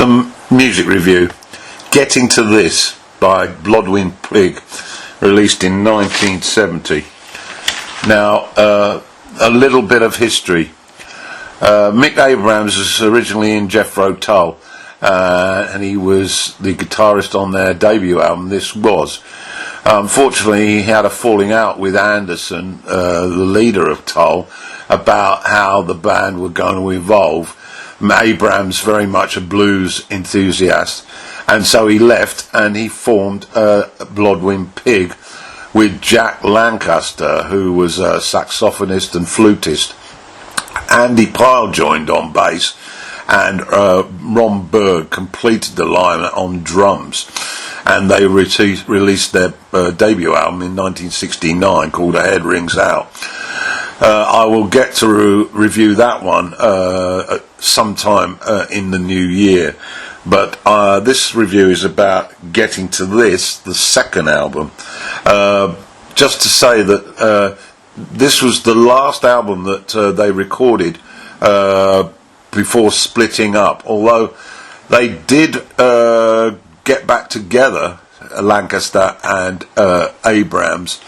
Some music review. Getting to This by Blodwyn Pig, released in 1970. Now, a little bit of history. Mick Abrahams was originally in Jethro Tull, and he was the guitarist on their debut album, This Was. Unfortunately, he had a falling out with Anderson, the leader of Tull, about how the band were going to evolve. Abrahams very much a blues enthusiast, and so he left and he formed Blodwyn Pig with Jack Lancaster, who was a saxophonist and flutist. Andy Pyle joined on bass, and Ron Berg completed the line on drums, and they released their debut album in 1969 called A Head Rings Out. I will get to review that one sometime in the new year, but this review is about Getting to This, the second album. Just to say that this was the last album that they recorded before splitting up, although they did get back together, Lancaster and Abrahams,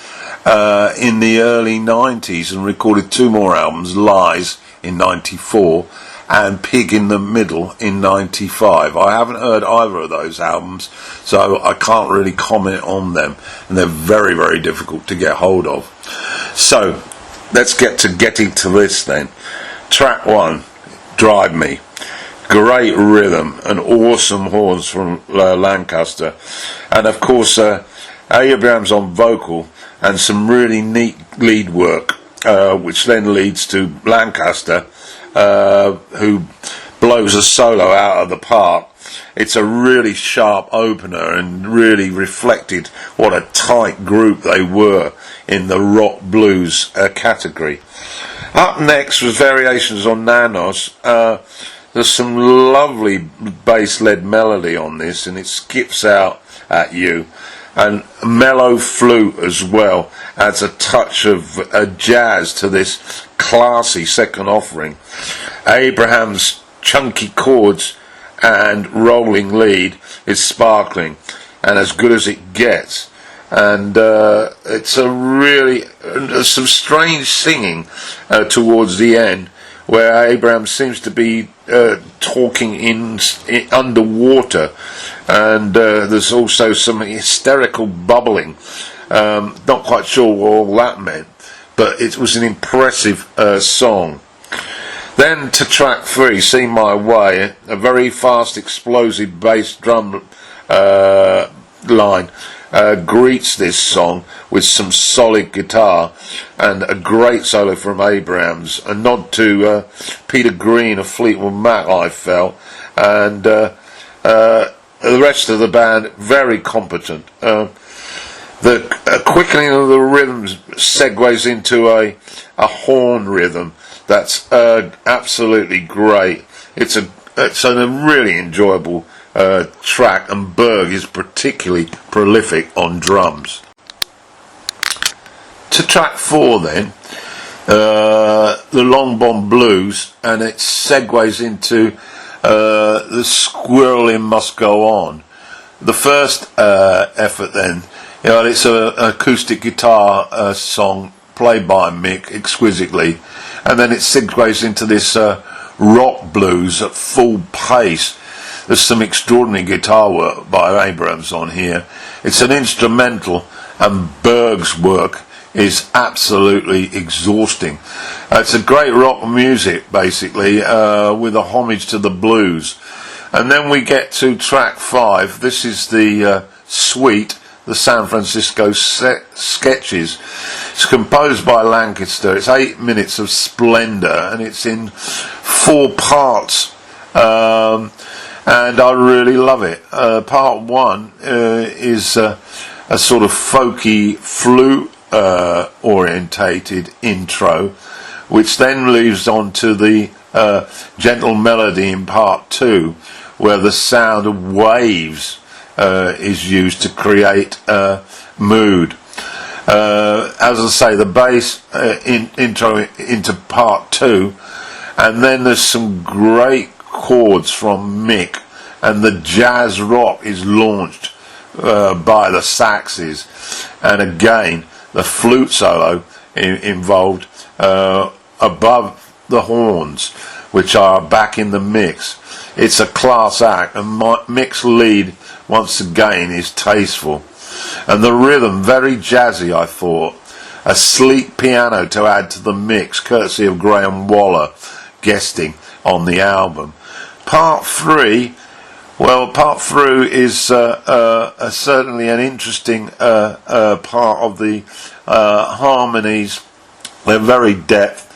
in the early 90s, and recorded two more albums, Lies in 94 and Pig in the Middle in 95. I haven't heard either of those albums, so I can't really comment on them, and they're very, very difficult to get hold of. So let's get to Getting to This then. Track 1, Drive Me. Great rhythm and awesome horns from Lancaster, and of course Abrahams on vocal, and some really neat lead work, which then leads to Lancaster, who blows a solo out of the park. It's a really sharp opener and really reflected what a tight group they were in the rock blues category. Up next was variations on Nanos. There's some lovely bass-led melody on this, and it skips out at you. And mellow flute as well adds a touch of jazz to this classy second offering. Abraham's chunky chords and rolling lead is sparkling and as good as it gets. And it's a really some strange singing towards the end, where Abraham seems to be talking in underwater, and there's also some hysterical bubbling. Not quite sure what all that meant, but it was an impressive song. Then to track 3, See My Way, a very fast explosive bass drum line greets this song with some solid guitar and a great solo from Abrahams, a nod to Peter Green of Fleetwood Mac, I felt, and the rest of the band very competent. The quickening of the rhythms segues into a horn rhythm that's absolutely great. It's a really enjoyable track, and Berg is particularly prolific on drums. To track 4 then, the Long Bomb Blues, and it segues into The Squirreling Must Go On. The first effort then, it's an acoustic guitar song played by Mick exquisitely, and then it segues into this rock blues at full pace. There's some extraordinary guitar work by Abrahams on here. It's an instrumental, and Berg's work is absolutely exhausting. It's a great rock music, basically, with a homage to the blues. And then we get to track 5. This is the suite, the San Francisco Sketches. It's composed by Lancaster. It's 8 minutes of splendor, and it's in 4 parts. And I really love it. Part 1 is a sort of folky flute orientated intro, which then moves on to the gentle melody in part 2, where the sound of waves is used to create mood. As I say, the bass intro into part 2, and then there's some great chords from Mick and the jazz rock is launched by the saxes, and again the flute solo involved above the horns, which are back in the mix. It's a class act, and Mick's lead once again is tasteful, and the rhythm very jazzy, I thought. A sleek piano to add to the mix, courtesy of Graham Waller guesting on the album. Part 3, well, part 3 is certainly an interesting part of the harmonies. They're very depth,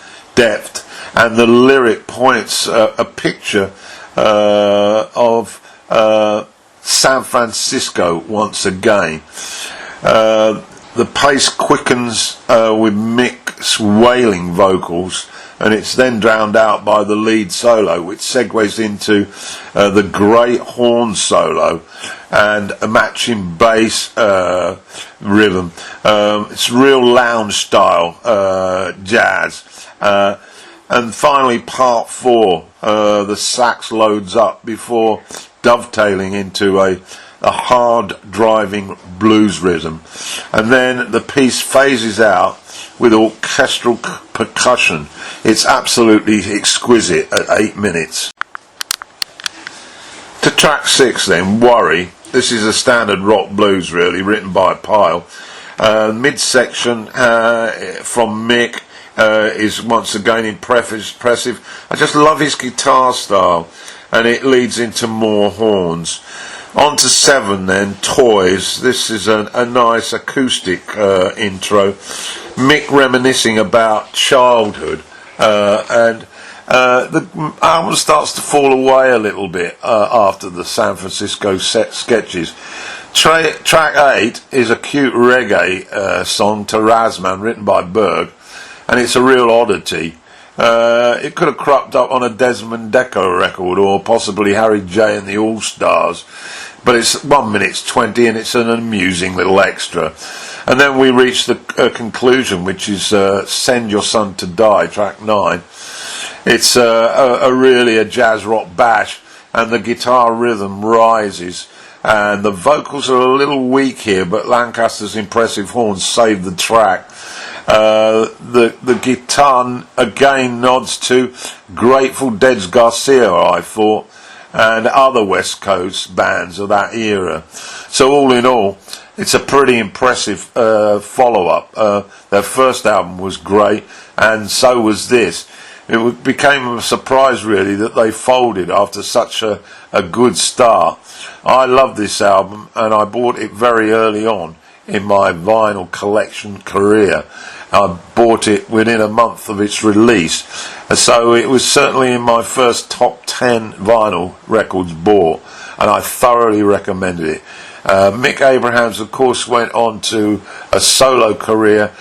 and the lyric points a picture of San Francisco once again. The pace quickens with Mick's wailing vocals, and it's then drowned out by the lead solo, which segues into the great horn solo and a matching bass rhythm. It's real lounge style jazz. And finally, part 4, the sax loads up before dovetailing into a hard driving blues rhythm, and then the piece phases out with orchestral percussion. It's absolutely exquisite at 8 minutes. To track 6 then, Worry. This is a standard rock blues really, written by Pyle. Midsection from Mick is once again impressive. I just love his guitar style, and it leads into more horns. On to 7 then, Toys. This is a nice acoustic intro. Mick reminiscing about childhood, and the album starts to fall away a little bit after the San Francisco sketches. Track 8 is a cute reggae song, Tarazman, written by Berg, and it's a real oddity. It could have cropped up on a Desmond Decker record, or possibly Harry J and the All-Stars, but it's 1 minute 20, and it's an amusing little extra. And then we reach the conclusion, which is Send Your Son to Die, track 9. It's really a jazz rock bash, and the guitar rhythm rises, and the vocals are a little weak here, but Lancaster's impressive horns save the track. The guitar again nods to Grateful Dead's Garcia, I thought, and other West Coast bands of that era. So all in all, it's a pretty impressive follow-up. Their first album was great, and so was this. It became a surprise really that they folded after such a good start. I love this album, and I bought it very early on in my vinyl collection career. I bought it within a month of its release, so it was certainly in my first top 10 vinyl records bought, and I thoroughly recommended it. Mick Abrahams, of course, went on to a solo career